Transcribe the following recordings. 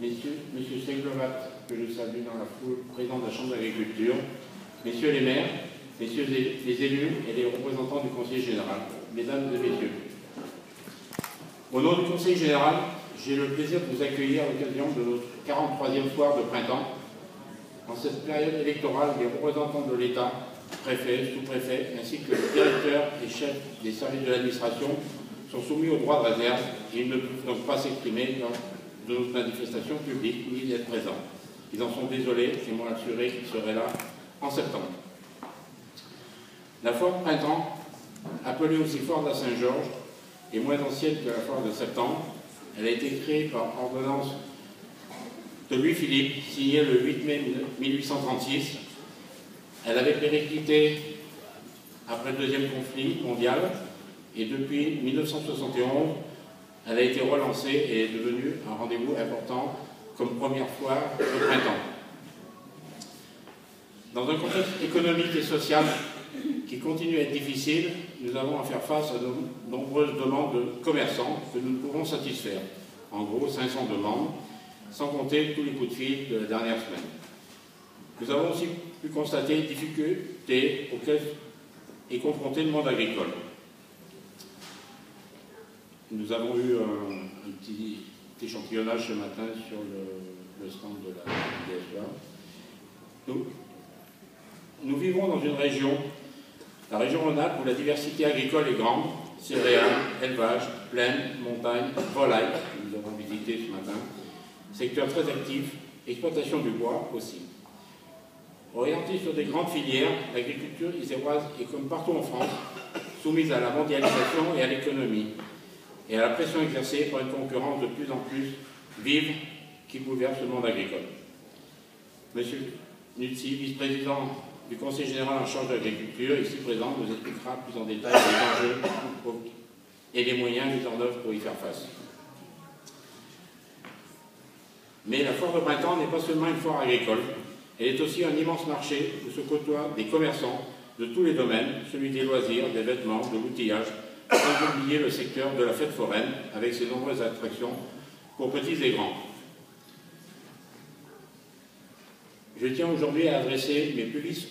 Monsieur Seglovat, que je salue dans la foule, président de la Chambre d'agriculture, messieurs les maires, messieurs les élus et les représentants du Conseil général, mesdames et messieurs. Au nom du Conseil général, j'ai le plaisir de vous accueillir à l'occasion de notre 43e foire de printemps. En cette période électorale, les représentants de l'État, préfets, sous-préfets, ainsi que les directeurs et chefs des services de l'administration sont soumis au droit de réserve et ils ne peuvent donc pas s'exprimer lors de notre manifestation publique ni d'être présents. Ils en sont désolés et m'ont assuré qu'ils seraient là en septembre. La foire de printemps, appelée aussi foire de la Saint-Georges, est moins ancienne que la foire de septembre. Elle a été créée par ordonnance de Louis-Philippe, signée le 8 mai 1836. Elle avait périclité après le deuxième conflit mondial et depuis 1971, elle a été relancée et est devenue un rendez-vous important comme première foire de printemps. Dans un contexte économique et social qui continue à être difficile, nous avons à faire face à de nombreuses demandes de commerçants que nous ne pouvons satisfaire. En gros, 500 demandes, sans compter tous les coups de fil de la dernière semaine. Nous avons aussi pu constater les difficultés auxquelles est confronté le monde agricole. Nous avons eu un petit échantillonnage ce matin sur le stand de la DSA. Nous vivons dans une région, la région Rhône-Alpes, où la diversité agricole est grande, céréales, élevage, plaine, montagne, volaille, que nous avons visité ce matin, secteur très actif, exploitation du bois aussi. Orientée sur des grandes filières, l'agriculture iséroise est, comme partout en France, soumise à la mondialisation et à l'économie, et à la pression exercée par une concurrence de plus en plus vive qui bouleverse le monde agricole. Monsieur Nuzzi, vice-président du Conseil général en charge de l'agriculture, ici présent, nous expliquera plus en détail les enjeux et les moyens mis en œuvre pour y faire face. Mais la foire de printemps n'est pas seulement une foire agricole, elle est aussi un immense marché où se côtoient des commerçants de tous les domaines, celui des loisirs, des vêtements, de l'outillage, sans oublier le secteur de la fête foraine, avec ses nombreuses attractions pour petits et grands. Je tiens aujourd'hui à adresser mes plus vifs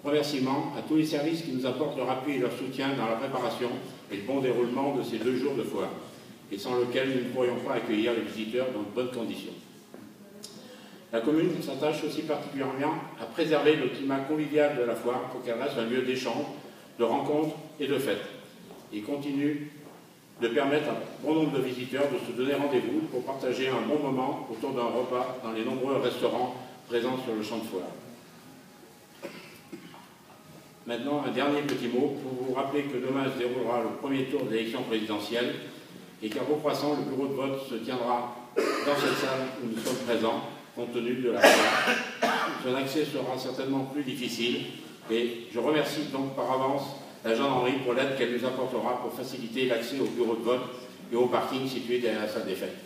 remerciements à tous les services qui nous apportent leur appui et leur soutien dans la préparation et le bon déroulement de ces 2 jours de foire, et sans lesquels nous ne pourrions pas accueillir les visiteurs dans de bonnes conditions. La commune s'attache aussi particulièrement à préserver le climat convivial de la foire pour qu'elle reste un lieu d'échange, de rencontres et de fêtes, et continue de permettre à un bon nombre de visiteurs de se donner rendez-vous pour partager un bon moment autour d'un repas dans les nombreux restaurants présents sur le champ de foire. Maintenant, un dernier petit mot pour vous rappeler que demain se déroulera le premier tour de l'élection présidentielle et qu'à Beaucroissant, le bureau de vote se tiendra dans cette salle où nous sommes présents, compte tenu de la foire. Son accès sera certainement plus difficile et je remercie donc par avance la gendarmerie pour l'aide qu'elle nous apportera pour faciliter l'accès au bureau de vote et au parking situé derrière la salle des fêtes.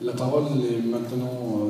La parole est maintenant